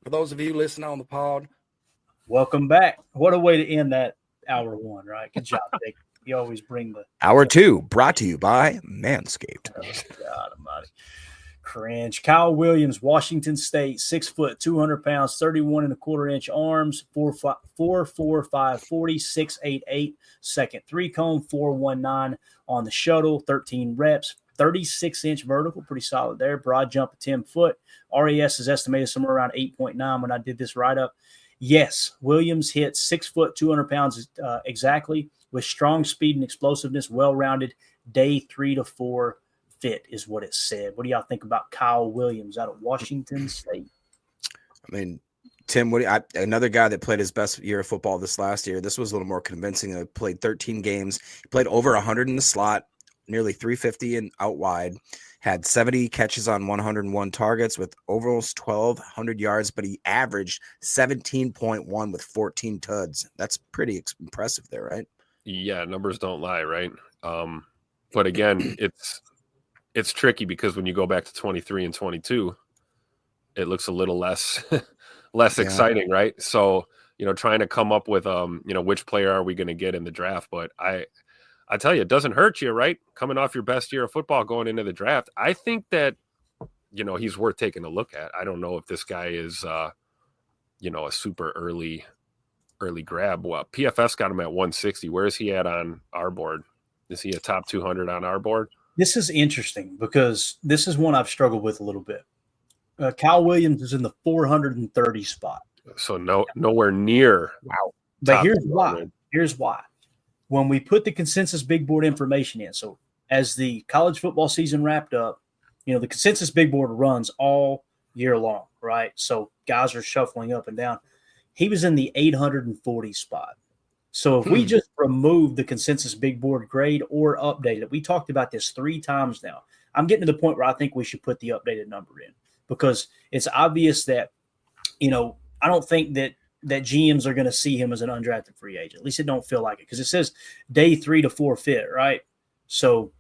For those of you listening on the pod, welcome back. What a way to end that hour one, right? Good job, Dick. You always bring the hour two, brought to you by Manscaped. Oh, God almighty. Cringe. Kyle Williams, Washington State, 6 foot, 200 pounds, 31 and a quarter inch arms, 4.45 40, 6.88 second three cone, 4.19 on the shuttle, 13 reps, 36-inch vertical, pretty solid there. Broad jump of 10 foot. RAS is estimated somewhere around 8.9 when I did this write up. Yes, Williams hit 6 foot, 200 pounds exactly, with strong speed and explosiveness, well-rounded, day 3 to 4 fit is what it said. What do y'all think about Kyle Williams out of Washington State? I mean, Tim, another guy that played his best year of football this last year. This was a little more convincing. He played 13 games. He played over 100 in the slot, nearly 350 and out wide. Had 70 catches on 101 targets with almost 1,200 yards, but he averaged 17.1 with 14 tuds. That's pretty impressive there, right? Yeah, numbers don't lie, right? But again, it's tricky because when you go back to 23 and 22, it looks a little less exciting, right? So, trying to come up with which player are we going to get in the draft, but I tell you, it doesn't hurt you, right? Coming off your best year of football going into the draft. I think that he's worth taking a look at. I don't know if this guy is a super early grab. Well, PFS got him at 160. Where is he at on our board? Is he a top 200 on our board? This is interesting because this is one I've struggled with a little bit. Kyle Williams is in the 430 spot. So nowhere near. Wow. But here's why. Here's why. When we put the consensus big board information in, so as the college football season wrapped up, the consensus big board runs all year long, right? So guys are shuffling up and down. He was in the 840 spot. So if we just remove the consensus big board grade or update it, we talked about this 3 times now. I'm getting to the point where I think we should put the updated number in because it's obvious that, I don't think that GMs are going to see him as an undrafted free agent. At least it don't feel like it because it says day 3 to 4 fit, right? So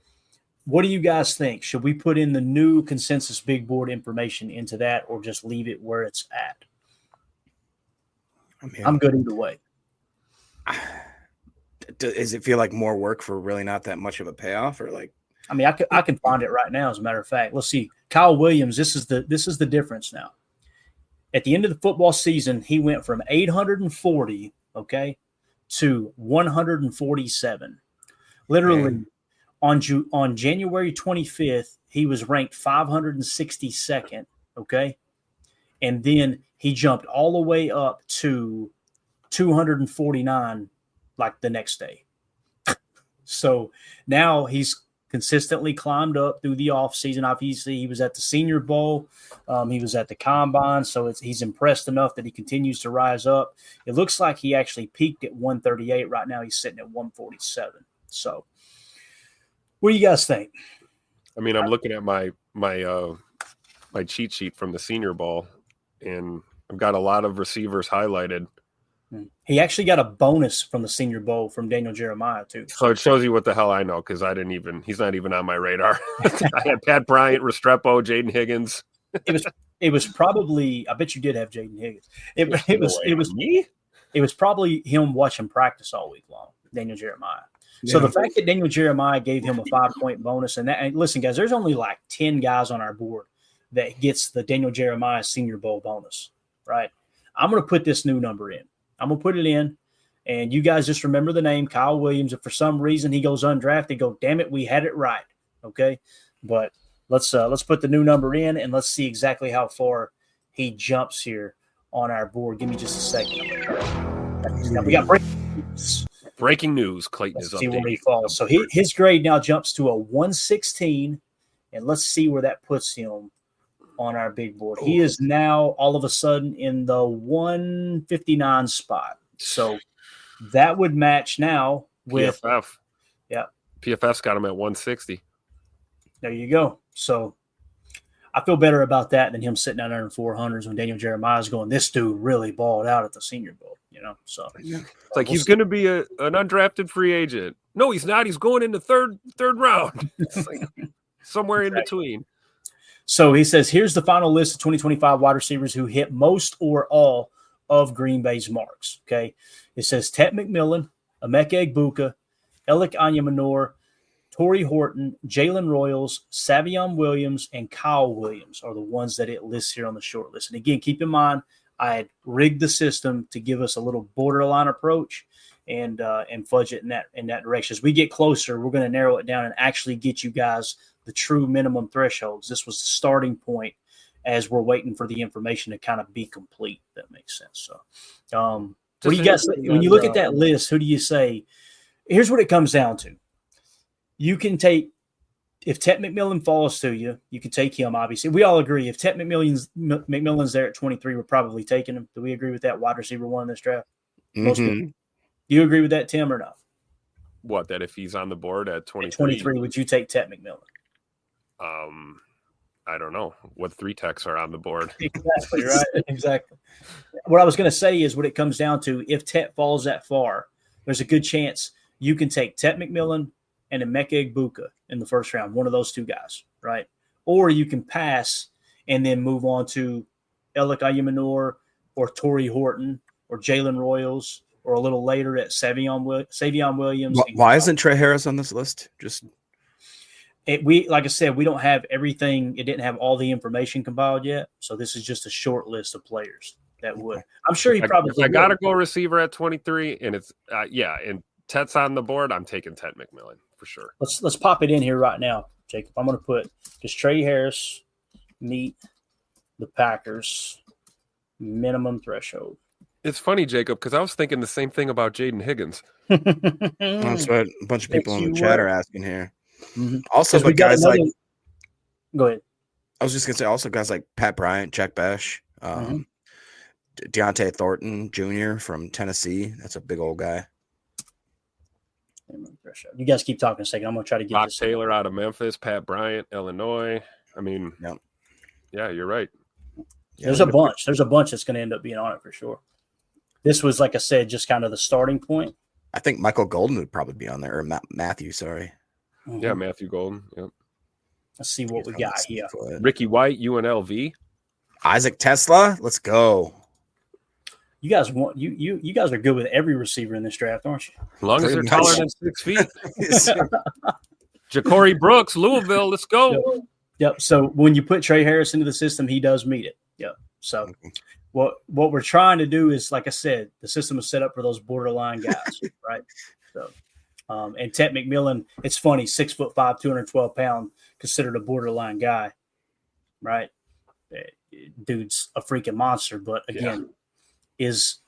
what do you guys think? Should we put in the new consensus big board information into that or just leave it where it's at? I'm good either way. Does it feel like more work for really not that much of a payoff, or like? I mean, I can find it right now. As a matter of fact, let's see. Kyle Williams. This is the difference now. At the end of the football season, he went from 840, to 147. Literally, on January 25th, he was ranked 562nd. And then he jumped all the way up to 249 like the next day. So now he's consistently climbed up through the offseason. Obviously, he was at the Senior Bowl. He was at the Combine. So he's impressed enough that he continues to rise up. It looks like he actually peaked at 138. Right now he's sitting at 147. So what do you guys think? I mean, I'm looking at my cheat sheet from the Senior Bowl, and I've got a lot of receivers highlighted. He actually got a bonus from the Senior Bowl from Daniel Jeremiah, too. So it shows you what the hell I know because he's not even on my radar. I had Pat Bryant, Restrepo, Jaden Higgins. It was probably, I bet you did have Jaden Higgins. It was probably him watching practice all week long, Daniel Jeremiah. So the fact that Daniel Jeremiah gave him a 5-point bonus, and listen, guys, there's only like 10 guys on our board that gets the Daniel Jeremiah Senior Bowl bonus, right? I'm going to put this new number in. I'm going to put it in, and you guys just remember the name, Kyle Williams. If for some reason he goes undrafted, go, damn it, we had it right, okay? But let's put the new number in, and let's see exactly how far he jumps here on our board. Give me just a second. Now we got breaking news. Clayton is updating. See where he updating. falls. So his grade now jumps to a 116, and let's see where that puts him on our big board. He is now all of a sudden in the 159 spot. So that would match now with PFF. Yeah. PFF's got him at 160. There you go. So I feel better about that than him sitting down there in 400s when Daniel Jeremiah's going, this dude really balled out at the Senior Bowl, So it's like he's going to be an undrafted free agent. No, he's not. He's going in the third round. It's like somewhere in between. So he says, here's the final list of 2025 wide receivers who hit most or all of Green Bay's marks. Okay. It says Ted McMillan, Emeka Egbuka, Alec Anyamanor, Torrey Horton, Jalen Royals, Savion Williams, and Kyle Williams are the ones that it lists here on the short list. And again, keep in mind, I had rigged the system to give us a little borderline approach and fudge it in that direction. As we get closer, we're going to narrow it down and actually get you guys the true minimum thresholds. This was the starting point as we're waiting for the information to kind of be complete. If that makes sense. So, what do you guys think? When you look at that list, who do you say? Here's what it comes down to. You can take, if Ted McMillan falls to you, you can take him, obviously. We all agree. If Ted McMillan's there at 23, we're probably taking him. Do we agree with that? Wide receiver one in this draft? Most people. Do you agree with that, Tim, or no? What, that if he's on the board at 23? At 23, would you take Ted McMillan? I don't know what 3 techs are on the board. Exactly, right? Exactly. What I was going to say is what it comes down to, if Ted falls that far, there's a good chance you can take Ted McMillan and Emeka Egbuka in the first round, one of those two guys, right? Or you can pass and then move on to Alec Anyamanor or Torrey Horton or Jalen Royals, or a little later at Savion Williams. Why isn't Trey Harris on this list? Like I said, we don't have everything. It didn't have all the information compiled yet, so this is just a short list of players that would. I'm sure he probably. If I got to go receiver at 23, and it's and Ted's on the board, I'm taking Ted McMillan for sure. Let's pop it in here right now, Jacob. I'm going to put, does Trey Harris meet the Packers minimum threshold? It's funny, Jacob, because I was thinking the same thing about Jaden Higgins. That's what a bunch of people in the chat are asking here. Mm-hmm. Also, but guys like, go ahead. I was just gonna say, also guys like Pat Bryant, Jack Bash, Deontay Thornton Jr. from Tennessee. That's a big old guy. You guys keep talking a second. I'm gonna try to get Rock this. Taylor out of Memphis, Pat Bryant, Illinois. I mean, yeah, you're right. There's a bunch. There's a bunch that's gonna end up being on it for sure. This was, like I said, just kind of the starting point. I think Michael Golden would probably be on there, or Matthew. Sorry. Mm-hmm. Yeah, Matthew Golden. Yep. Let's see what we got here. Ricky White, UNLV. Isaac Tesla. Let's go. You guys want you guys are good with every receiver in this draft, aren't you? As long as they're taller than 6 feet. Ja'Cory Brooks, Louisville. Let's go. Yep. So when you put Trey Harris into the system, he does meet it. Yep. So what we're trying to do is, like I said, the system is set up for those borderline guys, right? So, and Ted McMillan, it's funny, 6'5", 212 pounds, considered a borderline guy, right? Dude's a freaking monster, but again, is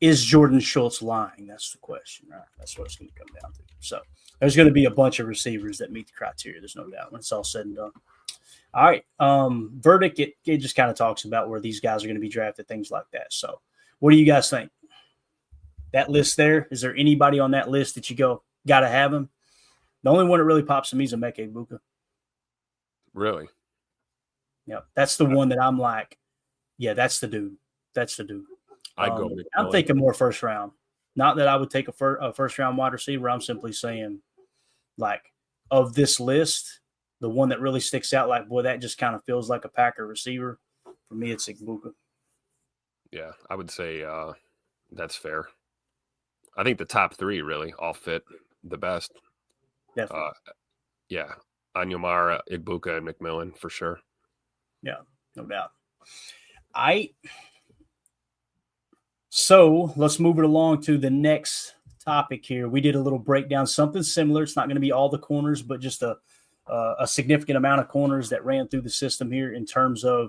Jordan Schultz lying? That's the question, right? That's what it's going to come down to. So there's going to be a bunch of receivers that meet the criteria. There's no doubt when it's all said and done. All right. Verdict, it just kind of talks about where these guys are going to be drafted, things like that. So what do you guys think? That list there, is there anybody on that list that you got to have him? The only one that really pops to me is Emeka Egbuka. Really? Yeah, that's the one that I'm like, yeah, that's the dude. That's the dude. I'd go. I'm thinking more first round. Not that I would take a first round wide receiver. I'm simply saying, like, of this list, the one that really sticks out, like, boy, that just kind of feels like a Packer receiver. For me, it's Egbuka. Yeah, I would say that's fair. I think the top 3 really all fit the best. Definitely. Anyamara, Egbuka, and McMillan for sure. Yeah, no doubt. So let's move it along to the next topic here. We did a little breakdown, something similar. It's not going to be all the corners, but just a significant amount of corners that ran through the system here in terms of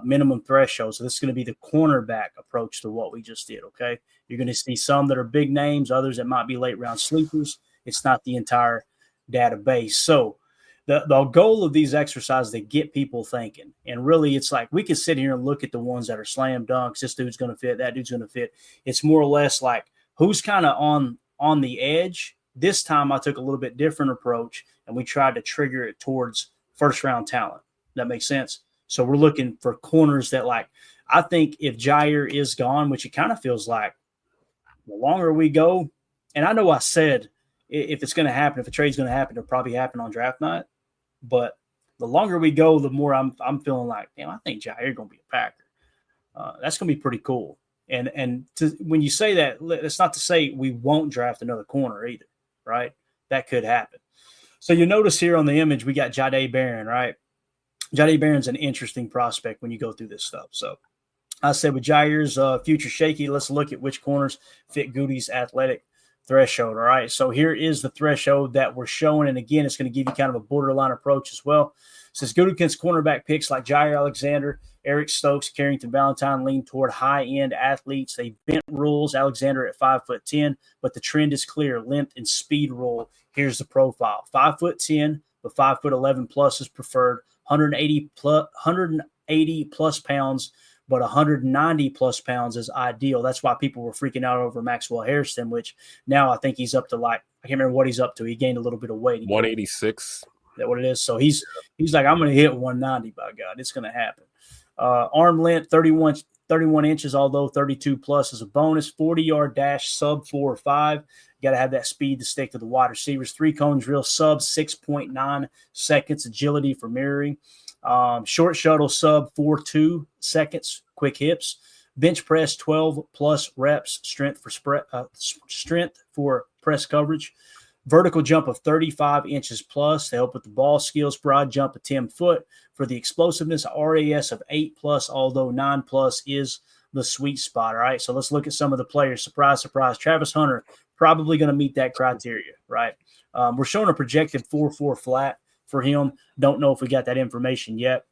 minimum threshold. So this is going to be the cornerback approach to what we just did, okay? You're going to see some that are big names, others that might be late round sleepers. It's not the entire database. So the goal of these exercises, they get people thinking. And really, it's like we can sit here and look at the ones that are slam dunks. This dude's going to fit. That dude's going to fit. It's more or less like who's kind of on the edge. This time I took a little bit different approach, and we tried to trigger it towards first-round talent. That makes sense? So we're looking for corners that, like, I think if Jair is gone, which it kind of feels like, the longer we go, and I know I said if it's going to happen, if a trade's going to happen, it'll probably happen on draft night. But The longer we go, the more I'm feeling like, damn, I think Jair going to be a Packer. That's going to be pretty cool. And when you say that, it's not to say we won't draft another corner either, right? That could happen. So you notice here on the image, we got Jahdae Barron, right? Jahdae Barron's an interesting prospect when you go through this stuff. So I said with Jair's future shaky, let's look at which corners fit Goody's athletic threshold. All right. So here is the threshold that we're showing. And again, it's going to give you kind of a borderline approach as well. Since Gutekunst's cornerback picks like Jair Alexander, Eric Stokes, Carrington Valentine lean toward high-end athletes. They bent rules. Alexander at 5'10", but the trend is clear. Length and speed rule. Here's the profile. 5'10", but 5'11" plus is preferred. 180 plus pounds, but 190 plus pounds is ideal. That's why people were freaking out over Maxwell Harrison, which now I think he's up to I can't remember what he's up to. He gained a little bit of weight. 186. Is that what it is? So he's like, I'm going to hit 190, by God. It's going to happen. Arm length, 31 inches, although 32 plus is a bonus. 40-yard dash, sub 4 or 5. You got to have that speed to stick to the wide receivers. 3-cone drill, sub 6.9 seconds. Agility for mirroring. Short shuttle, sub 4.2 seconds. Quick hips. Bench press, 12 plus reps. Strength for press coverage. Vertical jump of 35 inches plus to help with the ball skills. Broad jump of 10 foot for the explosiveness. RAS of 8 plus, although 9 plus is the sweet spot. All right, so let's look at some of the players. Surprise, surprise. Travis Hunter, probably going to meet that criteria, right? We're showing a projected 4.4 flat for him. Don't know if we got that information yet.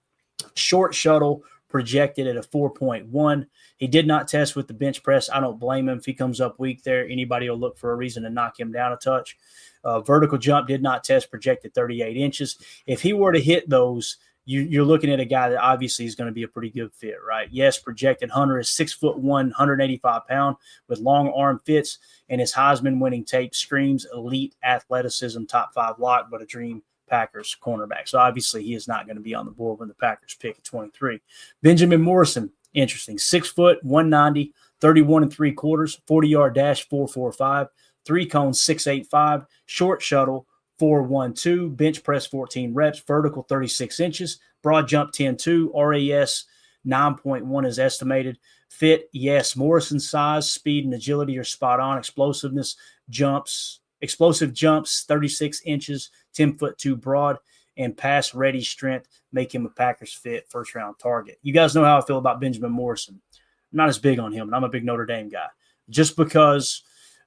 Short shuttle projected at a 4.1. He did not test with the bench press. I don't blame him. If he comes up weak there, anybody will look for a reason to knock him down a touch. Vertical jump did not test, projected 38 inches. If he were to hit those, you're looking at a guy that obviously is going to be a pretty good fit, right? Yes, projected Hunter is 6'1", 185 pound with long arm fits, and his Heisman winning tape screams elite athleticism, top 5 lock, but a dream Packers cornerback. So obviously he is not going to be on the board when the Packers pick at 23. Benjamin Morrison, interesting. 6 foot, 190, 31 3/4, 40-yard dash, 4.45, 3-cone, 6.85, short shuttle, 4.12, bench press, 14 reps, vertical, 36 inches, broad jump, 10.2, RAS, 9.1 is estimated. Fit, yes. Morrison's size, speed, and agility are spot on. Explosive jumps, 36 inches, 10 foot 2 broad, and pass ready strength make him a Packers fit first round target. You guys know how I feel about Benjamin Morrison. I'm not as big on him, and I'm a big Notre Dame guy. Just because,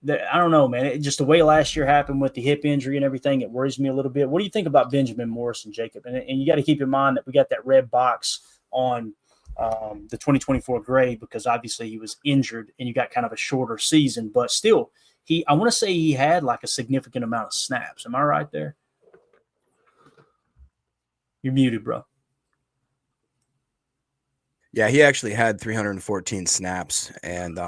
I don't know, man, just the way last year happened with the hip injury and everything, it worries me a little bit. What do you think about Benjamin Morrison, Jacob? And you got to keep in mind that we got that red box on the 2024 grade because obviously he was injured and you got kind of a shorter season, but still, I want to say he had like a significant amount of snaps. Am I right there? You're muted, bro. Yeah, he actually had 314 snaps, and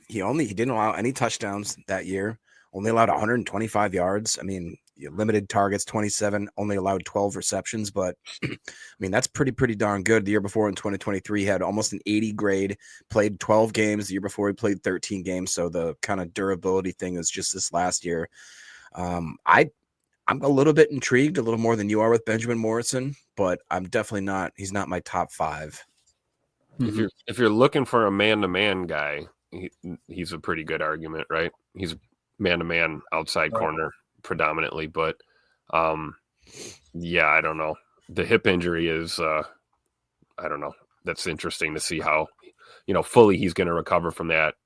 he didn't allow any touchdowns that year. Only allowed 125 yards. I mean, limited targets, 27. Only allowed 12 receptions, but I mean that's pretty darn good. The year before in 2023, he had almost an 80 grade. Played 12 games. The year before, he played 13 games. So the kind of durability thing is just this last year. I'm a little bit intrigued, a little more than you are with Benjamin Morrison, but I'm definitely not. He's not my top 5. If you're looking for a man-to-man guy, he's a pretty good argument, right? He's man-to-man outside corner predominantly, but yeah, I don't know. The hip injury is, I don't know. That's interesting to see how, fully he's going to recover from that,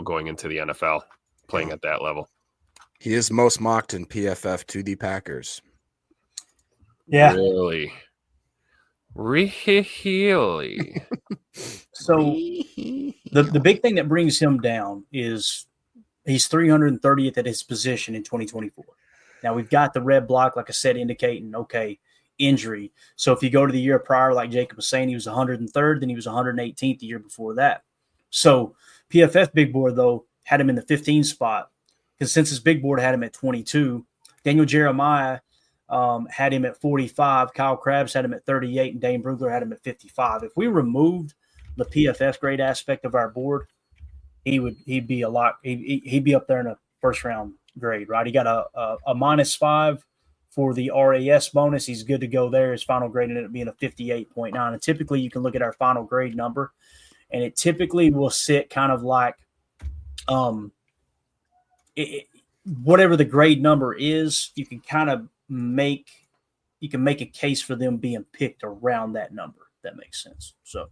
going into the NFL, playing at that level. He is most mocked in PFF to the Packers. Yeah. Really? So the big thing that brings him down is he's 330th at his position in 2024. Now we've got the red block, like I said, indicating, injury. So if you go to the year prior, like Jacob was saying, he was 103rd, then he was 118th the year before that. So PFF Big Board, though, had him in the 15 spot because since his Big Board had him at 22, Daniel Jeremiah had him at 45, Kyle Krabs had him at 38, and Dane Brugler had him at 55. If we removed the PFF grade aspect of our board, he'd be up there in a first round grade, right? He got a -5 for the RAS bonus. He's good to go there. His final grade ended up being a 58.9. And typically you can look at our final grade number, and it typically will sit kind of like whatever the grade number is, you can kind of make a case for them being picked around that number. If that makes sense. So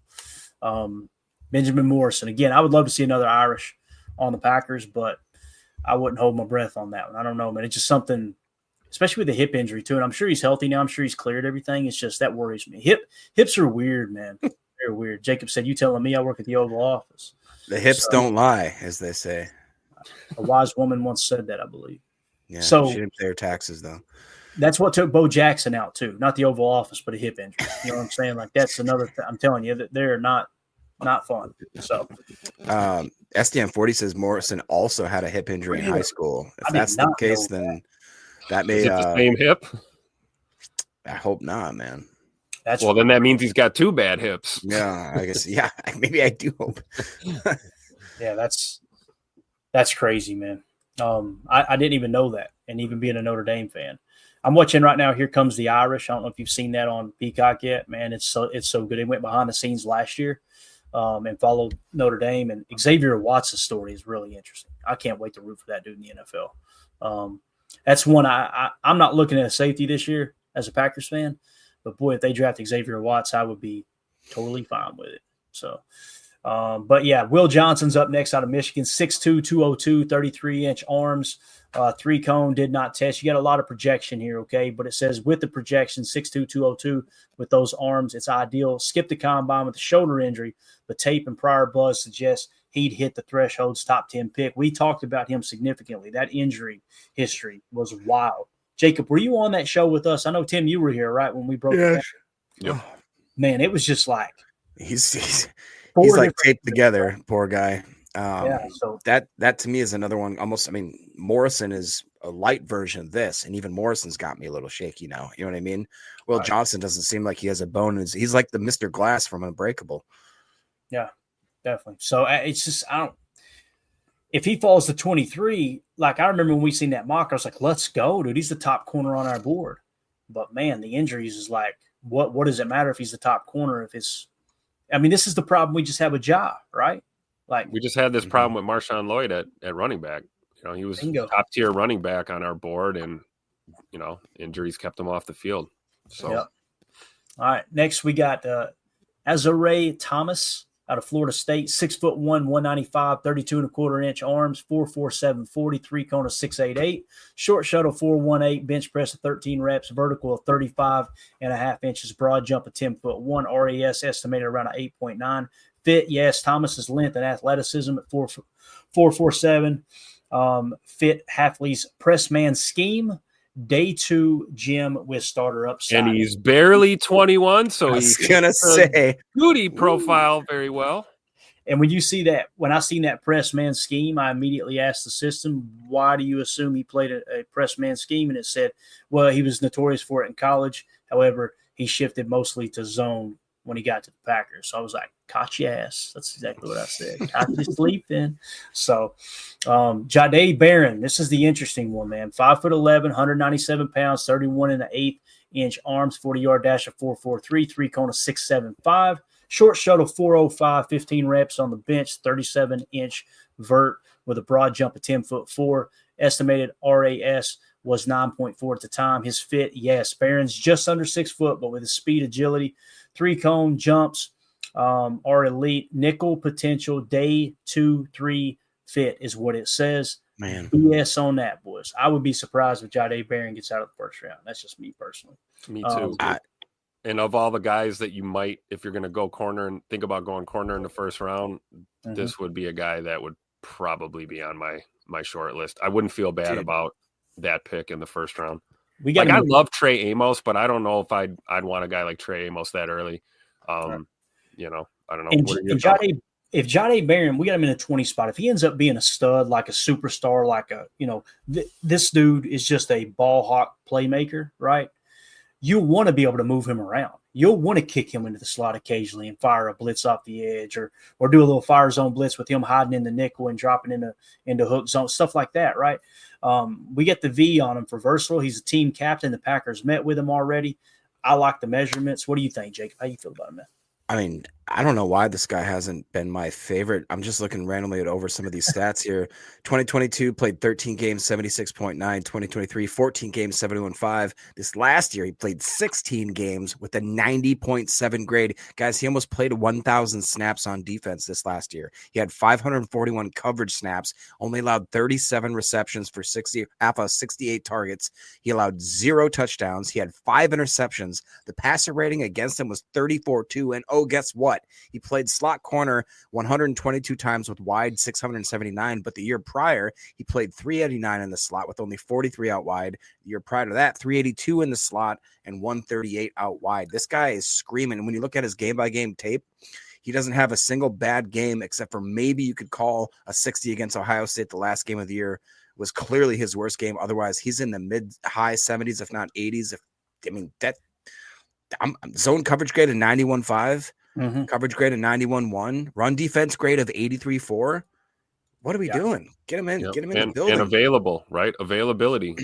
Benjamin Morrison, again, I would love to see another Irish on the Packers, but I wouldn't hold my breath on that one. I don't know, man. It's just something, especially with the hip injury too. And I'm sure he's healthy now. I'm sure he's cleared everything. It's just that worries me. Hips are weird, man. They're weird. Jacob said, "You telling me I work at the Oval Office?" The hips don't lie, as they say. A wise woman once said that, I believe. Yeah, so she didn't pay her taxes though. That's what took Bo Jackson out too. Not the Oval Office, but a hip injury. You know what I'm saying? Like that's another. I'm telling you that they're not fun. So SDM40 says Morrison also had a hip injury in high school. If that's the case, then that may is it the same hip. I hope not, man. Then that means he's got two bad hips. Yeah, I guess. Yeah, maybe I do hope. Yeah, that's crazy, man. I didn't even know that, and even being a Notre Dame fan, I'm watching right now. Here Comes the Irish. I don't know if you've seen that on Peacock yet, man. It's so good. It went behind the scenes last year, and followed Notre Dame, and Xavier Watts' story is really interesting. I can't wait to root for that dude in the NFL. That's one I'm not looking at a safety this year as a Packers fan, but boy, if they draft Xavier Watts, I would be totally fine with it. So. But yeah, Will Johnson's up next out of Michigan, 6'2", 202, 33-inch arms, 3-cone, did not test. You got a lot of projection here, okay? But it says with the projection, 6'2", 202, with those arms, it's ideal. Skip the combine with a shoulder injury, but tape and prior buzz suggests he'd hit the threshold's top 10 pick. We talked about him significantly. That injury history was wild. Jacob, were you on that show with us? I know, Tim, you were here, right, when we broke it down? Yep. Man, it was just like He's like taped together, poor guy. So that to me is another one. Almost, I mean, Morrison is a light version of this, and even Morrison's got me a little shaky now. You know what I mean? Will Johnson doesn't seem like he has a bone. He's like the Mr. Glass from Unbreakable. Yeah, definitely. So it's just if he falls to 23, like I remember when we seen that mock, I was like, let's go, dude. He's the top corner on our board. But man, the injuries is like, what does it matter if he's the top corner if it's I mean, this is the problem we just have with Ja, right? Like we just had this problem with Marshawn Lloyd at running back. You know, he was top tier running back on our board, and injuries kept him off the field. So, All right, next we got Azare Thomas out of Florida State, 6'1", 195, 32.25-inch arms, 4.47 40, 3-cone of 6.88, short shuttle 4.18, bench press of 13 reps, vertical of 35.5 inches, broad jump of 10'1", RAS estimated around an 8.9. Fit, yes, Thomas's length and athleticism at 4.47. Fit Hafley's press man scheme. Day 2 gym with starter upside. And he's barely 21, so he's gonna say beauty profile very well. And when I seen that press man scheme, I immediately asked the system, why do you assume he played a press man scheme? And it said, well, he was notorious for it in college. However, he shifted mostly to zone when he got to the Packers. So I was like, caught your ass. That's exactly what I said. Caught you sleeping. So Jahdae Barron, this is the interesting one, man. 5'11", 197 pounds, 31.125 arms, 40-yard dash of 4.43, 3-cone of 6.75, short shuttle 4.05, 15 reps on the bench, 37-inch vert with a broad jump of 10'4". Estimated RAS was 9.4 at the time. His fit, yes, Barron's just under 6 foot, but with his speed, agility, 3-cone jumps are elite. Nickel potential, day 2, 3 fit is what it says. Man, BS on that, boys. I would be surprised if Jahdae Barron gets out of the first round. That's just me personally. Me too. And of all the guys that you might, if you're going to go corner and think about going corner in the first round, this would be a guy that would probably be on my short list. I wouldn't feel bad about that pick in the first round. I love Trey Amos, but I don't know if I'd want a guy like Trey Amos that early. I don't know. And if Jahdae Barron, we got him in a 20 spot. If he ends up being a stud, like a superstar, like this dude is just a ball hawk playmaker, right? You want to be able to move him around. you'll want to kick him into the slot occasionally and fire a blitz off the edge, or do a little fire zone blitz with him hiding in the nickel and dropping into hook zone, stuff like that, right? We get the V on him for versatile. He's a team captain. The Packers met with him already. I like the measurements. What do you think, Jacob? How you feel about him, man? I mean, I don't know why this guy hasn't been my favorite. I'm just looking randomly over some of these stats here. 2022 played 13 games, 76.9. 2023, 14 games, 71.5. This last year, he played 16 games with a 90.7 grade. Guys, he almost played 1,000 snaps on defense this last year. He had 541 coverage snaps, only allowed 37 receptions for 68 targets. He allowed 0 touchdowns. He had 5 interceptions. The passer rating against him was 34-2. And oh, guess what? He played slot corner 122 times with wide 679, but the year prior, he played 389 in the slot with only 43 out wide. The year prior to that, 382 in the slot and 138 out wide. This guy is screaming. And when you look at his game-by-game tape, he doesn't have a single bad game except for maybe you could call a 60 against Ohio State. The last game of the year was clearly his worst game. Otherwise, he's in the mid-high 70s, if not 80s. Zone coverage grade of 91.5. Coverage grade of 91.1, run defense grade of 83.4. What are we doing? Get him in, get him in the building. And available, right? Availability.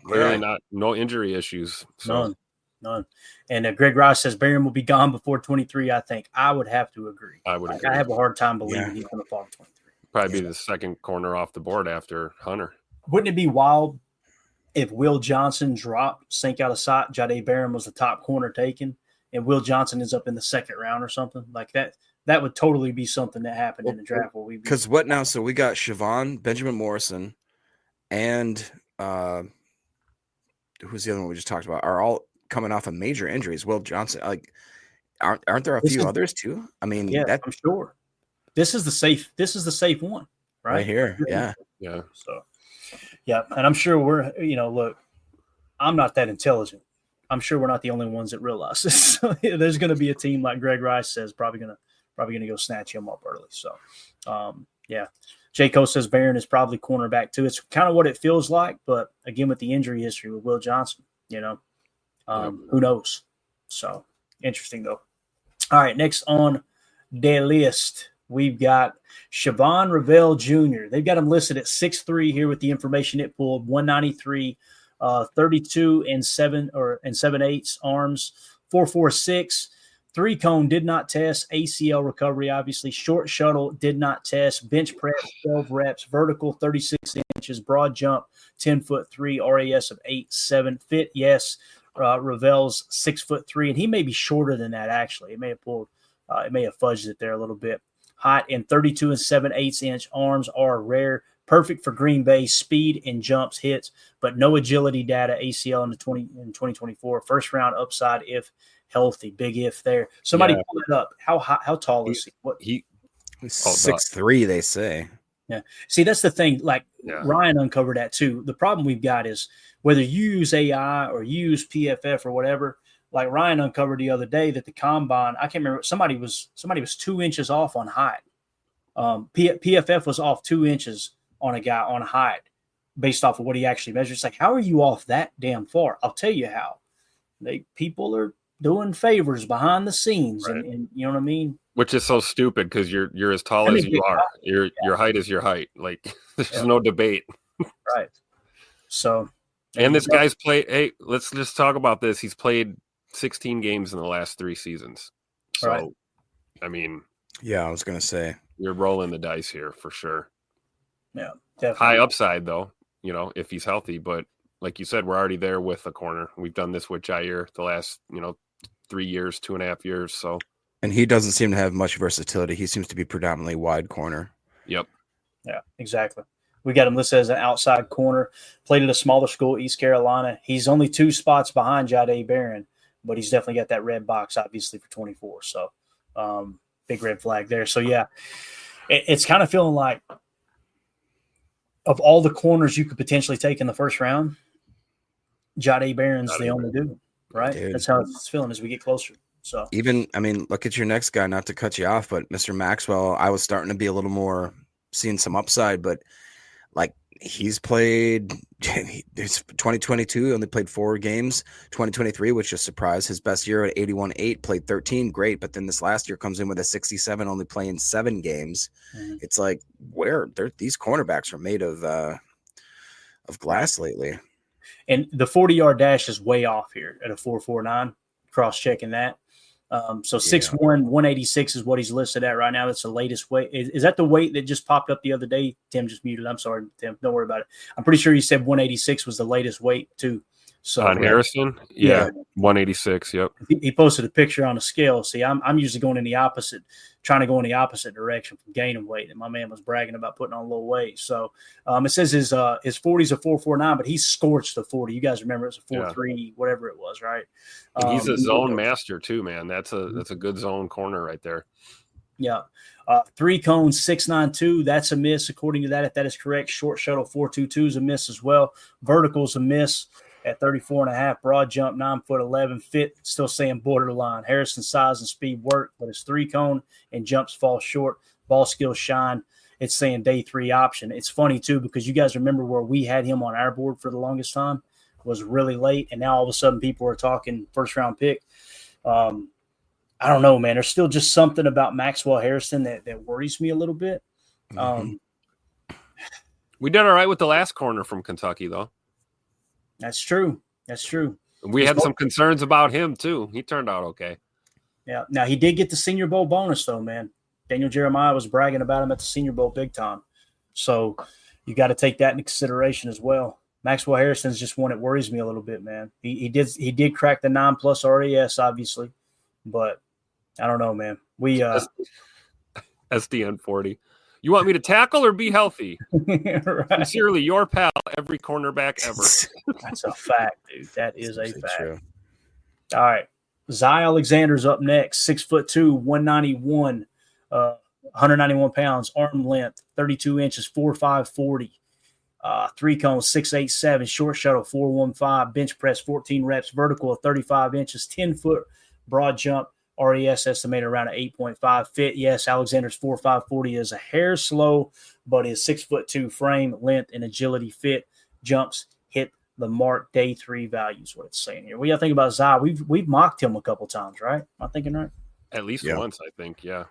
Clearly no injury issues. So. None. And Greg Rice says Barron will be gone before 23. I think I would have to agree. I would agree. I have a hard time believing he's going to fall to 23. Probably be the second corner off the board after Hunter. Wouldn't it be wild if Will Johnson dropped, sank out of sight, Jahdae Barron was the top corner taken, and Will Johnson is up in the second round or something like that? That would totally be something that happened in the draft. Because what now? So we got Siobhan, Benjamin Morrison, and who's the other one we just talked about? Are all coming off of major injuries. Will Johnson, like, aren't there a few others too? I mean, I'm sure. This is the safe one, right here. Yeah. So, yeah, and I'm sure look, I'm not that intelligent. I'm sure we're not the only ones that realize this. So, there's going to be a team like Greg Rice says probably going to go snatch him up early. So, yeah. Jayco says Barron is probably cornerback too. It's kind of what it feels like, but again, with the injury history with Will Johnson, who knows? So interesting though. All right, next on the list, we've got Siobhan Ravel Jr. They've got him listed at 6'3" here with the information it pulled, 193. 32 and 7/8 arms, 4.46. 3-cone did not test. ACL recovery, obviously. Short shuttle did not test. Bench press, 12 reps. Vertical, 36 inches. Broad jump, 10'3". RAS of 8.7. Fit, yes. Ravel's 6'3", and he may be shorter than that. Actually, it may have fudged it there a little bit. Height and 32 and 7/8 inch arms are rare. Perfect for Green Bay, speed and jumps, hits, but no agility data. ACL in 2024. First round upside if healthy. Big if there. Somebody pull it up. How tall is he? He's 6'3", they say. Yeah. See, that's the thing. Like Ryan uncovered that too. The problem we've got is whether you use AI or you use PFF or whatever. Like Ryan uncovered the other day that the combine, I can't remember. Somebody was 2 inches off on height. PFF was off 2 inches on a guy on height based off of what he actually measured. It's like, how are you off that damn far? I'll tell you how. People are doing favors behind the scenes, right. and you know what I mean? Which is so stupid because you're as tall as you are. Your height is your height. Like there's no debate. Right. So and this guy's played. Hey, let's just talk about this. He's played 16 games in the last 3 seasons. So, right. I mean, yeah, I was gonna say you're rolling the dice here for sure. Yeah, definitely. High upside though, if he's healthy. But like you said, we're already there with the corner. We've done this with Jair the last 3 years, 2.5 years. So, and he doesn't seem to have much versatility. He seems to be predominantly wide corner. Yep. Yeah, exactly. We got him listed as an outside corner. Played at a smaller school, East Carolina. He's only 2 spots behind Jahdae Barron, but he's definitely got that red box, obviously, for 24. So, big red flag there. So, yeah, it's kind of feeling like of all the corners you could potentially take in the first round, Jahdae Barron's the only dude, right? Dude. That's how it's feeling as we get closer. So look at your next guy, not to cut you off, but Mr. Maxwell, I was starting to be a little more seeing some upside, but like He's played. It's 2022. Only played 4 games. 2023, which is a surprise. His best year at 81.8, played 13, great. But then this last year comes in with a 67, only playing 7 games. Mm-hmm. It's like these cornerbacks are made of glass lately. And the 40-yard dash is way off here at a 4.49. Cross checking that. So 6'1", 186 is what he's listed at right now. That's the latest weight. Is that the weight that just popped up the other day? Tim just muted. I'm sorry, Tim. Don't worry about it. I'm pretty sure you said 186 was the latest weight too. So on Harrison, yeah, 186. Yep. He posted a picture on a scale. See, I'm usually going in the opposite, trying to go in the opposite direction from gaining weight. And my man was bragging about putting on a little weight. So it says his 40 is a 4.49, but he scorched the 40. You guys remember it was a 4.3, whatever it was, right? And he's a zone master too, man. That's a good zone corner right there. Yeah. 3 cones, 6.92. That's a miss according to that. If that is correct, short shuttle 4.22 is a miss as well. Vertical's a miss at 34.5. Broad jump 9'11". Fit still saying borderline. Harrison's size and speed work, but his 3 cone and jumps fall short. Ball skills shine. It's saying day 3 option. It's funny too because you guys remember where we had him on our board for the longest time was really late, and now all of a sudden people are talking first round pick. I don't know, man. There's still just something about Maxwell Harrison that worries me a little bit. We did all right with the last corner from Kentucky, though. That's true. That's true. We had some concerns about him, too. He turned out okay. Yeah. Now, he did get the Senior Bowl bonus, though, man. Daniel Jeremiah was bragging about him at the Senior Bowl big time. So you got to take that into consideration as well. Maxwell Harrison's just one that worries me a little bit, man. He did crack the 9+ RAS, obviously. But I don't know, man. We SDN 40. You want me to tackle or be healthy? Right. Sincerely, your pal, every cornerback ever. That's a fact, dude. That is a fact. True. All right. Zy Alexander's up next. 6'2", 191, 191 pounds, arm length, 32 inches, 4'5", 40. 3 cones, 6'8", short shuttle, 4'15", bench press, 14 reps, vertical of 35 inches, 10-foot broad jump, RES estimated around an 8.5 fit. Yes, Alexander's 4'5", 40 is a hair slow, but his 6'2" frame, length, and agility fit. Jumps hit the mark. Day 3 values. What it's saying here. What do you think about Zy? We've mocked him a couple times, right? Am I thinking right? At least once, I think. Yeah.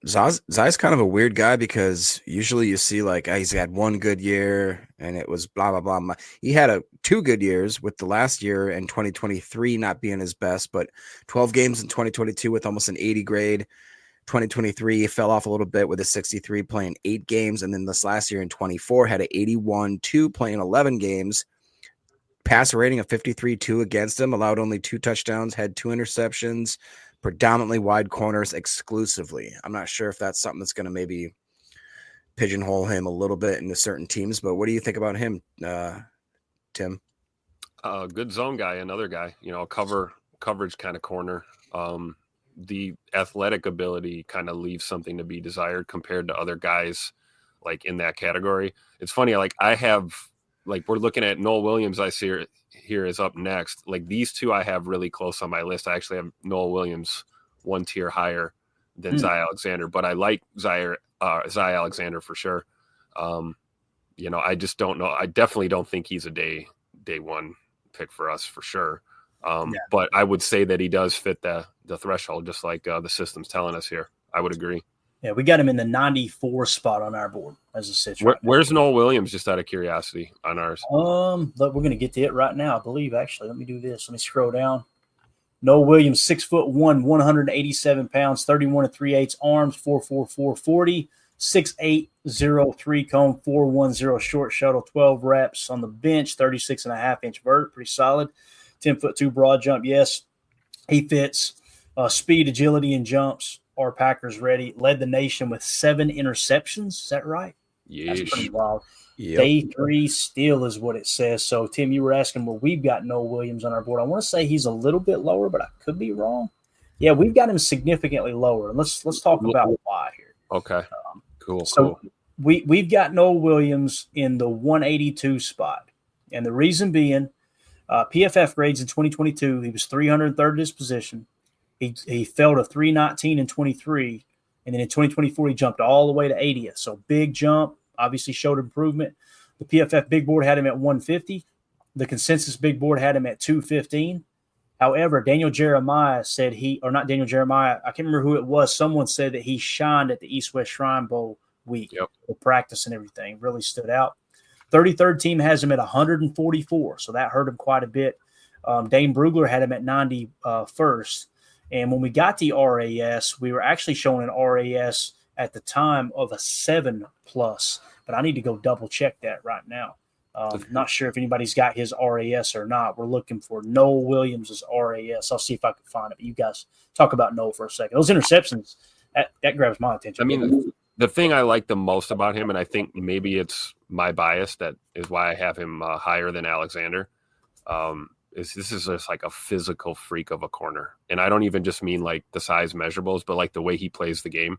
Zai's kind of a weird guy because usually you see like he's had one good year and it was blah, blah, blah. He had 2 good years with the last year and 2023 not being his best, but 12 games in 2022 with almost an 80 grade. 2023 he fell off a little bit with a 63 playing 8 games. And then this last year in 24 had an 81-2 playing 11 games. Passer rating of 53-2 against him, allowed only 2 touchdowns, had 2 interceptions. Predominantly wide corners exclusively. I'm not sure if that's something that's going to maybe pigeonhole him a little bit into certain teams, but what do you think about him, Tim? Good zone guy, another guy, coverage kind of corner. The athletic ability kind of leaves something to be desired compared to other guys like in that category. It's funny, like I have, like we're looking at Noel Williams, I see here is up next. Like these 2 I have really close on my list. I actually have Noel Williams 1 tier higher than Zy Alexander, but I like Zy Alexander for sure. I just don't know. I definitely don't think he's a day 1 pick for us for sure. But I would say that he does fit the threshold, just like the system's telling us here. I would agree. Yeah, we got him in the 94 spot on our board as a sits. Where's Noel Williams, just out of curiosity, on ours? Look, we're going to get to it right now, I believe, actually. Let me do this. Let me scroll down. Noel Williams, 6'1", 187 pounds, 31 3/8 arms, 4'4", 40, 6'8", 3 cone, 4'10", short shuttle, 12 reps on the bench, 36.5-inch vert, pretty solid. 10'2" broad jump, yes. He fits. Speed, agility, and jumps. Our Packers ready. Led the nation with 7 interceptions. Is that right? Yeah. That's pretty wild. Yep. Day 3 still is what it says. So, Tim, you were asking, well, we've got Noel Williams on our board. I want to say he's a little bit lower, but I could be wrong. Yeah, we've got him significantly lower. Let's talk about why here. Okay. Cool. So we've got Noel Williams in the 182 spot. And the reason being, PFF grades in 2022, he was 303rd at his position. He fell to 319 in 23, and then in 2024 he jumped all the way to 80th. So big jump, obviously showed improvement. The PFF big board had him at 150. The consensus big board had him at 215. However, Daniel Jeremiah said not Daniel Jeremiah, I can't remember who it was. Someone said that he shined at the East-West Shrine Bowl week. Yep. The practice and everything really stood out. 33rd team has him at 144, so that hurt him quite a bit. Dane Brugler had him at 91st. And when we got the RAS, we were actually showing an RAS at the time of a 7+, but I need to go double check that right now. Not sure if anybody's got his RAS or not. We're looking for Noel Williams' RAS. I'll see if I can find it. You guys talk about Noel for a second. Those interceptions, that grabs my attention. I mean, the thing I like the most about him, and I think maybe it's my bias that is why I have him higher than Alexander, is this is just like a physical freak of a corner. And I don't even just mean like the size measurables, but like the way he plays the game.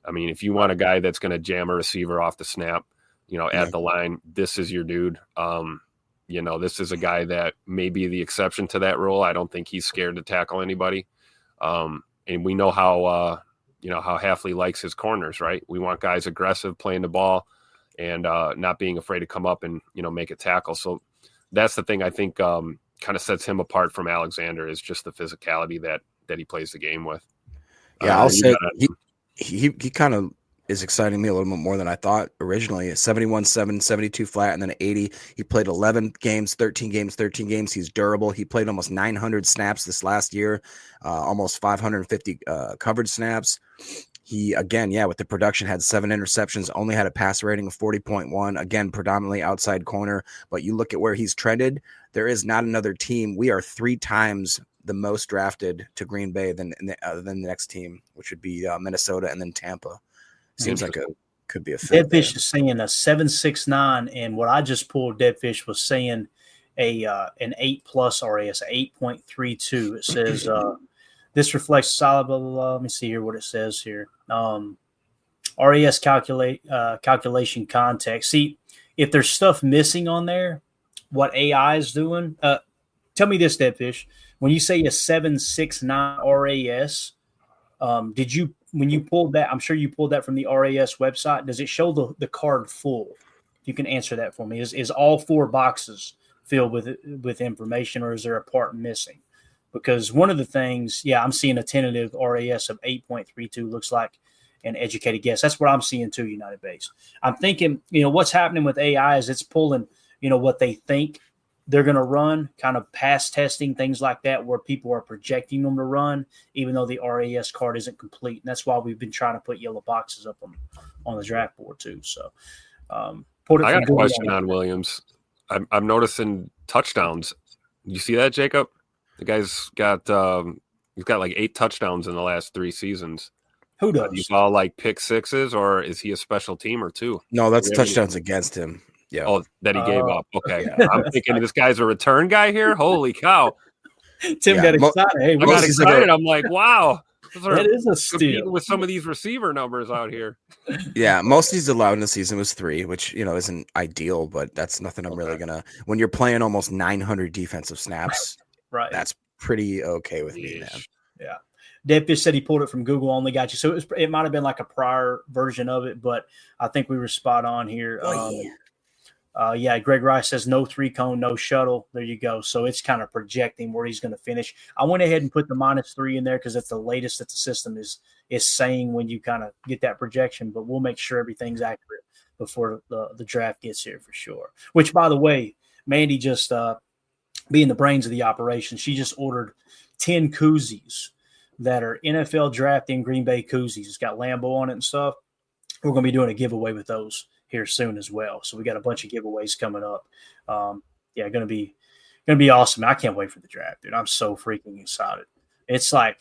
I mean, if you want a guy that's going to jam a receiver off the snap, at the line, this is your dude. This is a guy that may be the exception to that rule. I don't think he's scared to tackle anybody. And we know how Hafley likes his corners, right? We want guys aggressive, playing the ball, and not being afraid to come up and, make a tackle. So that's the thing I think kind of sets him apart from Alexander, is just the physicality that he plays the game with. Yeah, I'll say he kind of is exciting me a little bit more than I thought originally. 71-7, 72 flat, and then 80. He played 11 games, 13 games. He's durable. He played almost 900 snaps this last year, almost 550 coverage snaps. He, again, with the production, had 7 interceptions, only had a pass rating of 40.1. Again, predominantly outside corner. But you look at where he's trended, there is not another team. We are 3 times the most drafted to Green Bay than the next team, which would be Minnesota and then Tampa. Seems like it could be a fit. Deadfish is saying a 7.69, and what I just pulled, Deadfish was saying an 8+ RAS, 8.32. It says this reflects solid. Blah, blah, blah. Let me see here what it says here. RAS calculation context. See, if there's stuff missing on there, what AI is doing. Tell me this, Deadfish. When you say a 7.69 RAS, when you pulled that, I'm sure you pulled that from the RAS website. Does it show the card full? You can answer that for me. Is all 4 boxes filled with information, or is there a part missing? Because one of the things, I'm seeing a tentative RAS of 8.32, looks like an educated guess. That's what I'm seeing too, United Base. I'm thinking, what's happening with AI is it's pulling, what they think they're going to run, kind of pass testing, things like that, where people are projecting them to run, even though the RAS card isn't complete. And that's why we've been trying to put yellow boxes up on the draft board too. So I got a question on Williams. I'm noticing touchdowns. You see that, Jacob? The guy's got he's got like 8 touchdowns in the last 3 seasons. Who does? Do you call like pick sixes, or is he a special team or two? No, that's touchdowns against him. Yeah. Oh, that he gave up. Okay. Yeah. I'm thinking this guy's a return guy here. Holy cow. Tim got excited. Hey, I got excited. I'm like, wow. That is a steal. With some of these receiver numbers out here. Yeah, most he's allowed in the season was 3, which, isn't ideal, but that's nothing I'm really going to – when you're playing almost 900 defensive snaps, right, that's pretty okay with me, man. Yeah. Deadfish said he pulled it from Google Only Got You. So it might have been like a prior version of it, but I think we were spot on here. Greg Rice says no 3-cone, no shuttle. There you go. So it's kind of projecting where he's going to finish. I went ahead and put the -3 in there because it's the latest that the system is saying when you kind of get that projection, but we'll make sure everything's accurate before the draft gets here for sure. Which, by the way, Mandy just being the brains of the operation, she just ordered 10 koozies that are NFL drafting Green Bay koozies. It's got Lambeau on it and stuff. We're going to be doing a giveaway with those here soon as well. So we got a bunch of giveaways coming up. Going to be awesome. I can't wait for the draft, dude. I'm so freaking excited. It's like,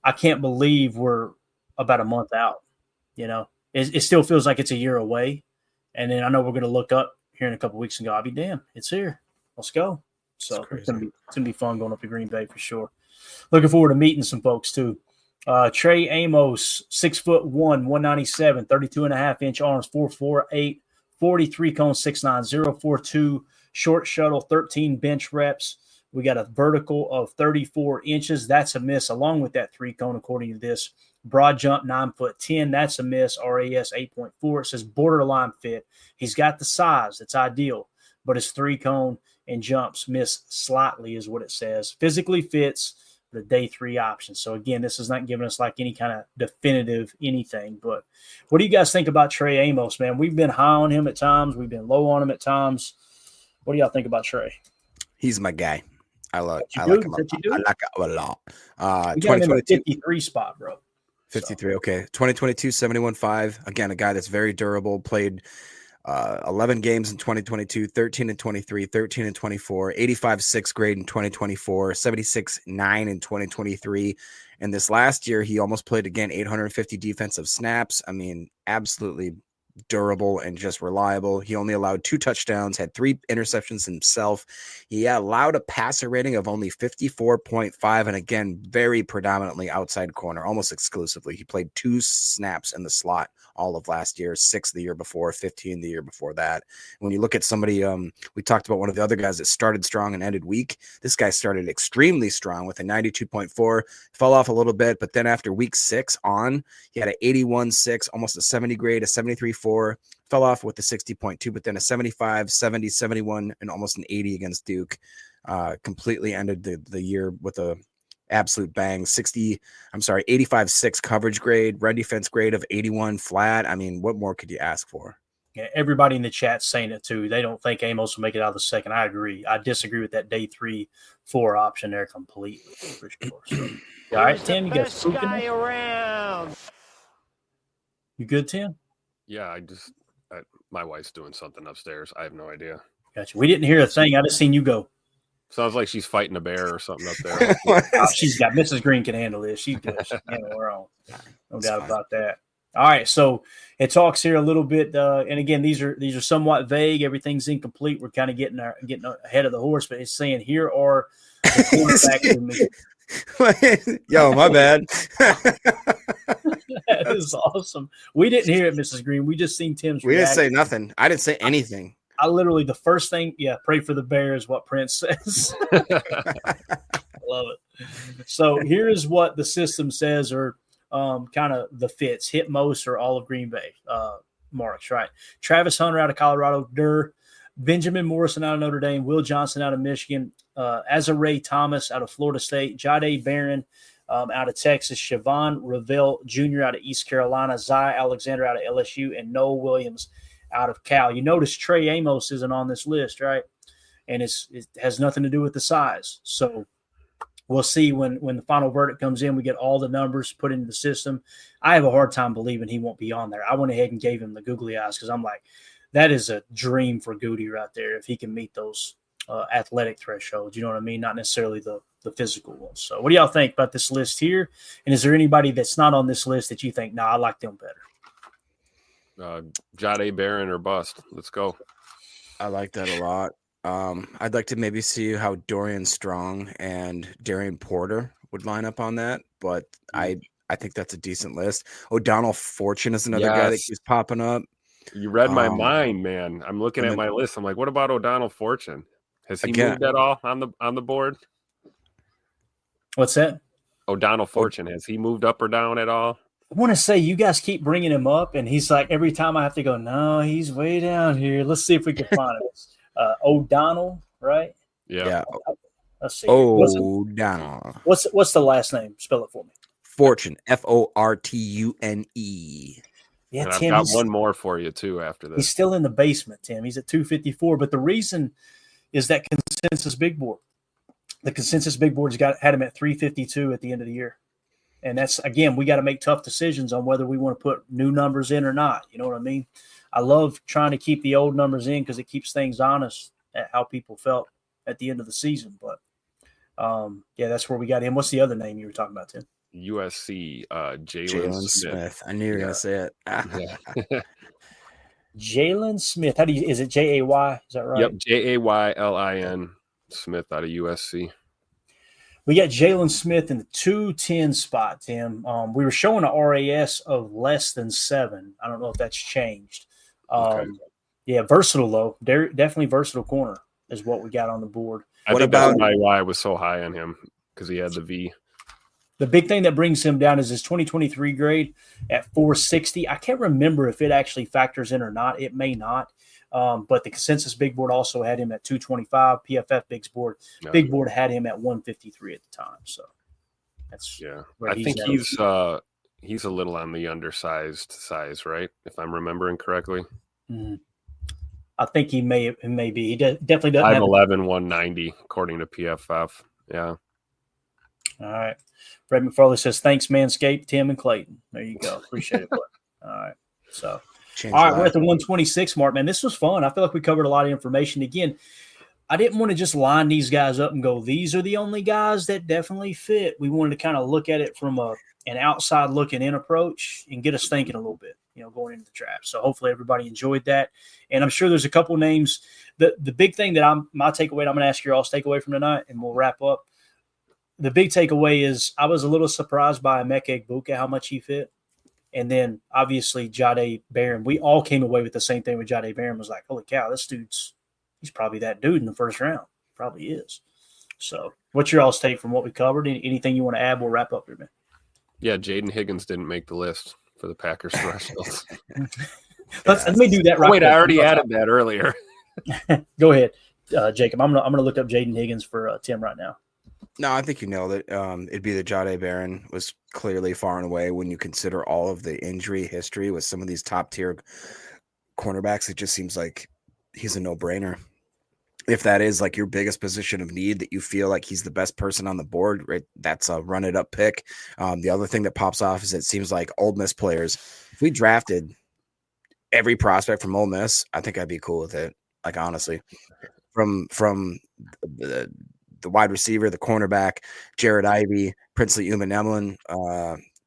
I can't believe we're about a month out. It still feels like it's a year away. And then I know we're going to look up here in a couple of weeks and go, I'll be damn, it's here. Let's go. So it's going to be fun going up to Green Bay for sure. Looking forward to meeting some folks too. Trey Amos, 6'1", 197, 32.5-inch arms, 4'4", 43 cone, 6'9", 0.42 short shuttle, 13 bench reps. We got a vertical of 34 inches. That's a miss, along with that 3 cone, according to this. Broad jump, 9'10". That's a miss. RAS 8.4. It says borderline fit. He's got the size. It's ideal. But his 3-cone and jumps miss slightly is what it says. Physically fits the day 3 option. So, again, this is not giving us like any kind of definitive anything. But what do you guys think about Trey Amos, man? We've been high on him at times. We've been low on him at times. What do y'all think about Trey? He's my guy. I like him a lot. We got him in the 53 spot, bro. 53, so. Okay. 2022, 71.5. Again, a guy that's very durable, played 11 games in 2022, 13 in 23, 13 in 24, 85.6 grade in 2024, 76.9 in 2023. And this last year, he almost played again 850 defensive snaps. I mean, absolutely durable and just reliable. He only allowed 2 touchdowns, had 3 interceptions himself. He allowed a passer rating of only 54.5, and again, very predominantly outside corner, almost exclusively. He played 2 snaps in the slot all of last year, 6 the year before, 15 the year before that. When you look at somebody, we talked about one of the other guys that started strong and ended weak. This guy started extremely strong with a 92.4, fell off a little bit, but then after week 6 on, he had an 81.6, almost a 70 grade, a 73.4, fell off with a 60.2, but then a 75, 70, 71, and almost an 80 against Duke. Completely ended the year with a absolute bang. 85.6 coverage grade, run defense grade of 81 flat. I mean, what more could you ask for? Yeah, everybody in the chat's saying it too. They don't think Amos will make it out of the second. I agree. I disagree with that day 3-4 option there completely, for sure. So, all right, Tim, you got spooking around. You good, Tim? Yeah, my wife's doing something upstairs. I have no idea. Gotcha. We didn't hear a thing. I just seen you go. Sounds like she's fighting a bear or something up there. She's got Mrs. Green can handle this. She's good. She can handle her own. No doubt about that. All right, so it talks here a little bit, and again, these are somewhat vague. Everything's incomplete. We're kind of getting ahead of the horse, but it's saying here are the cornerbacks. Yo, my bad. That is awesome. We didn't hear it, Mrs. Green. We just seen Tim's. We reaction. Didn't say nothing. I didn't say anything. I literally, the first thing, pray for the Bears, what Prince says. I love it. So here's what the system says, or kind of the fits, hit most or all of Green Bay marks, right? Travis Hunter out of Colorado, Benjamin Morrison out of Notre Dame, Will Johnson out of Michigan, Azarae Thomas out of Florida State, Jahdae Barron out of Texas, Siobhan Ravel Jr. out of East Carolina, Zy Alexander out of LSU, and Noel Williams out of Cal. You notice Trey Amos isn't on this list, right? And it has nothing to do with the size. So we'll see when the final verdict comes in. We get all the numbers put into the system. I have a hard time believing he won't be on there. I went ahead and gave him the googly eyes because I'm like, that is a dream for Goody right there if he can meet those athletic thresholds. You know what I mean? Not necessarily the physical ones. So what do y'all think about this list here? And is there anybody that's not on this list that you think, I like them better? Jahdae Barron or bust. Let's go. I like that a lot. I'd like to maybe see how Dorian Strong and Darian Porter would line up on that, but I think that's a decent list. O'Donnell Fortune is another guy that keeps popping up. You read my mind, man. I'm looking at my list. I'm like, what about O'Donnell Fortune? Has he moved at all on the board? What's that? O'Donnell Fortune. Has he moved up or down at all? I want to say you guys keep bringing him up, and he's like, every time I have to go, no, he's way down here. Let's see if we can find it. O'Donnell, right? Yeah. Let's see. O'Donnell. What's the last name? Spell it for me. Fortune. Fortune. Yeah, and Tim, I've got one more for you too after this. He's still in the basement, Tim. He's at 254, but the reason is that consensus big board. The consensus big board's had him at 352 at the end of the year. And that's, again, we got to make tough decisions on whether we want to put new numbers in or not. You know what I mean? I love trying to keep the old numbers in because it keeps things honest at how people felt at the end of the season. But, that's where we got him. What's the other name you were talking about, Tim? USC, Jalen Smith. I knew you were going to say it. Yeah. Jalen Smith. Is it Jay? Is that right? Yep, Jaylin Smith out of USC. We got Jalen Smith in the 210 spot, Tim. We were showing an RAS of less than 7. I don't know if that's changed. Okay. Yeah, versatile, though. Definitely versatile corner is what we got on the board. I think that's why I was so high on him, because he had the V. The big thing that brings him down is his 2023 grade at 460. I can't remember if it actually factors in or not. It may not. But the consensus big board also had him at 225. PFF big board had him at 153 at the time. So that's I think he's a little on the undersized size, right? If I'm remembering correctly. Mm-hmm. I think he may be. He definitely doesn't. 5'11", 190 according to PFF. Yeah. All right. Fred McFarley says, "Thanks, Manscaped, Tim, and Clayton." There you go. Appreciate it. All right. So. All right, we're at the 126 mark, man. This was fun. I feel like we covered a lot of information. Again, I didn't want to just line these guys up and go, these are the only guys that definitely fit. We wanted to kind of look at it from an outside looking in approach and get us thinking a little bit, going into the draft. So hopefully everybody enjoyed that. And I'm sure there's a couple names. The big thing that my takeaway, I'm going to ask your all's takeaway from tonight, and we'll wrap up. The big takeaway is I was a little surprised by Emeka Egbuka, how much he fit. And then, obviously, Jahdae Barron. We all came away with the same thing with Jahdae Barron. Was like, holy cow, this he's probably that dude in the first round. Probably is. So what's your all's take from what we covered? Anything you want to add? We'll wrap up here, man. Yeah, Jaden Higgins didn't make the list for the Packers thresholds. Let me do that right Wait, I already added that earlier. Go ahead, Jacob. I'm gonna look up Jaden Higgins for Tim right now. No, I think you nailed it. It'd be that Jahdae Barron was clearly far and away when you consider all of the injury history with some of these top tier cornerbacks. It just seems like he's a no-brainer. If that is like your biggest position of need, that you feel like he's the best person on the board, right? That's a run it up pick. The other thing that pops off is it seems like Ole Miss players, if we drafted every prospect from Ole Miss, I think I'd be cool with it. Like, honestly, from the wide receiver, the cornerback, Jared Ivey, Princely Umanemlin.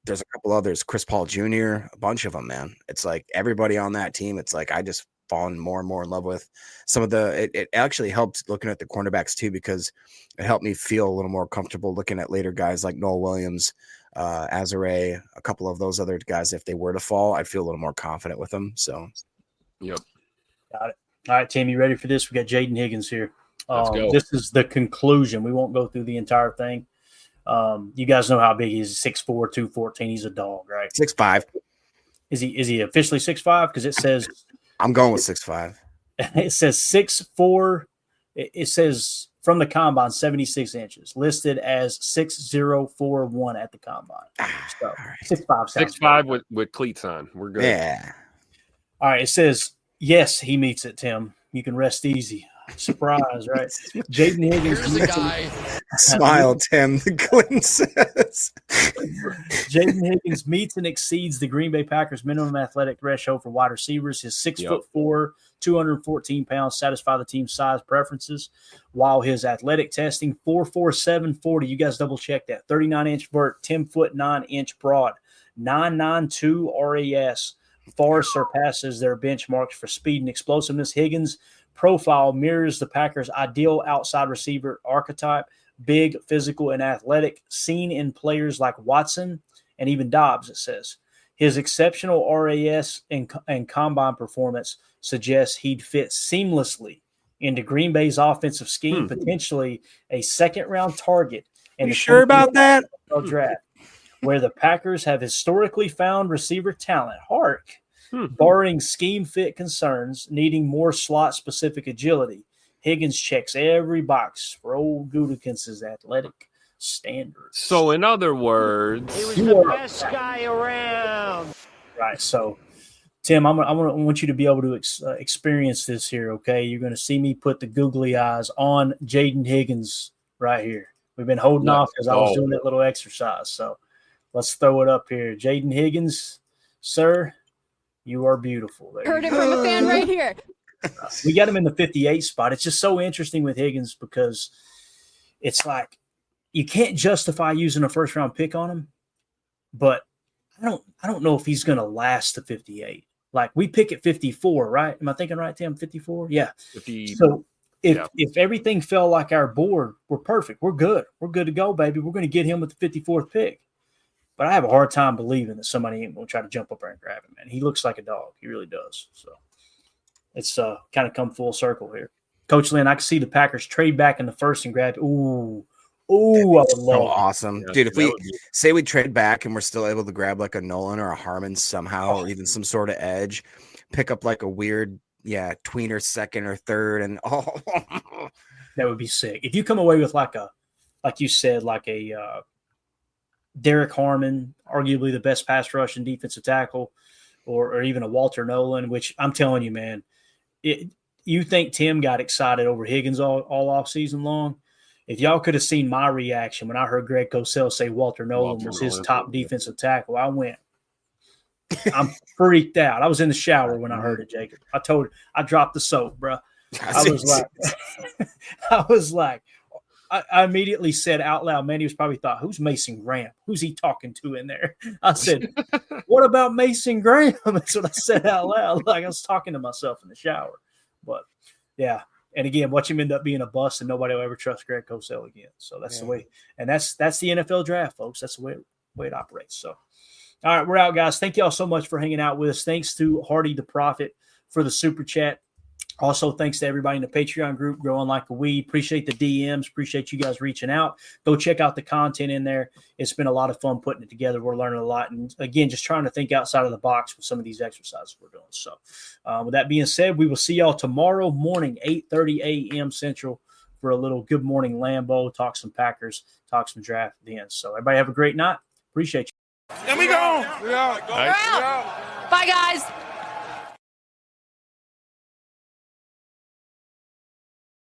There's a couple others, Chris Paul Jr., a bunch of them, man. It's like everybody on that team. It's like I just fallen more and more in love with some of it actually helped looking at the cornerbacks too, because it helped me feel a little more comfortable looking at later guys like Noel Williams, Azare, a couple of those other guys. If they were to fall, I'd feel a little more confident with them. So, yep. Got it. All right, Tim, you ready for this? We got Jaden Higgins here. Let's go. This is the conclusion. We won't go through the entire thing. You guys know how big he is. 6'4", 214. He's a dog, right? 6'5". Is he officially 6'5"? Because it says I'm going with 6'5". It says 6'4". It says from the combine 76 inches, listed as 6041 at the combine. So Right. 6'5". 6'5" with cleats on. We're good. Yeah. All right. It says yes, he meets it. Tim, you can rest easy. Surprise, right? Jaden Higgins. Here's a guy. Smile, Tim. The Glenn says. Jaden Higgins meets and exceeds the Green Bay Packers minimum athletic threshold for wide receivers. His 6'4", 214 pounds satisfy the team's size preferences, while his athletic testing 4'4", 40. You guys double check that. 39-inch vert, 10'9" broad, 992 RAS far surpasses their benchmarks for speed and explosiveness. Higgins' profile mirrors the Packers' ideal outside receiver archetype, big, physical, and athletic, seen in players like Watson and even Dobbs, it says. His exceptional RAS and combine performance suggests he'd fit seamlessly into Green Bay's offensive scheme, potentially a second-round target. You sure about that? Draft, where the Packers have historically found receiver talent. Barring scheme fit concerns, needing more slot-specific agility, Higgins checks every box for old Gutekunst's athletic standards. So, in other words, he was the best guy around. Right. So, Tim, I want you to be able to experience this here. Okay, you're going to see me put the googly eyes on Jaden Higgins right here. We've been holding off as I was doing that little exercise. So, let's throw it up here. Jaden Higgins, sir. You are beautiful. Heard it from a fan right here. We got him in the 58 spot. It's just so interesting with Higgins because it's like you can't justify using a first-round pick on him, but I don't know if he's going to last to 58. Like we pick at 54, right? Am I thinking right, Tim? 54? Yeah. So if everything fell like our board, we're perfect. We're good. We're good to go, baby. We're going to get him with the 54th pick. But I have a hard time believing that somebody ain't going to try to jump up there and grab him, man. He looks like a dog. He really does. So it's kind of come full circle here. Coach Lynn, I can see the Packers trade back in the first and grab. Ooh, Oh, I would So love it. awesome, Yeah, dude. If that we would be- say we trade back and we're still able to grab like a Nolan or a Harmon somehow, or even some sort of edge, pick up like a weird, tweener second or third, and That would be sick. If you come away with like you said, like a Derek Harmon, arguably the best pass rush and defensive tackle, or even a Walter Nolan, which I'm telling you, man, you think Tim got excited over Higgins all off season long? If y'all could have seen my reaction when I heard Greg Cosell say Walter Nolan was his top defensive tackle, I'm freaked out. I was in the shower when I heard it, Jacob. I dropped the soap, bro. I was like, I immediately said out loud, man, he was probably thought, who's Mason Graham? Who's he talking to in there? I said, what about Mason Graham? That's what I said out loud. Like I was talking to myself in the shower. But yeah. And again, watch him end up being a bust and nobody will ever trust Greg Cosell again. So that's the way. And that's the NFL draft, folks. That's the way it operates. So, all right, we're out, guys. Thank y'all so much for hanging out with us. Thanks to Hardy the Prophet for the super chat. Also, thanks to everybody in the Patreon group, Growing Like a Weed. Appreciate the DMs. Appreciate you guys reaching out. Go check out the content in there. It's been a lot of fun putting it together. We're learning a lot. And again, just trying to think outside of the box with some of these exercises we're doing. So with that being said, we will see y'all tomorrow morning, 8:30 a.m. Central for a little Good Morning Lambeau, talk some Packers, talk some draft then. So everybody have a great night. Appreciate you. And we go. Bye, guys.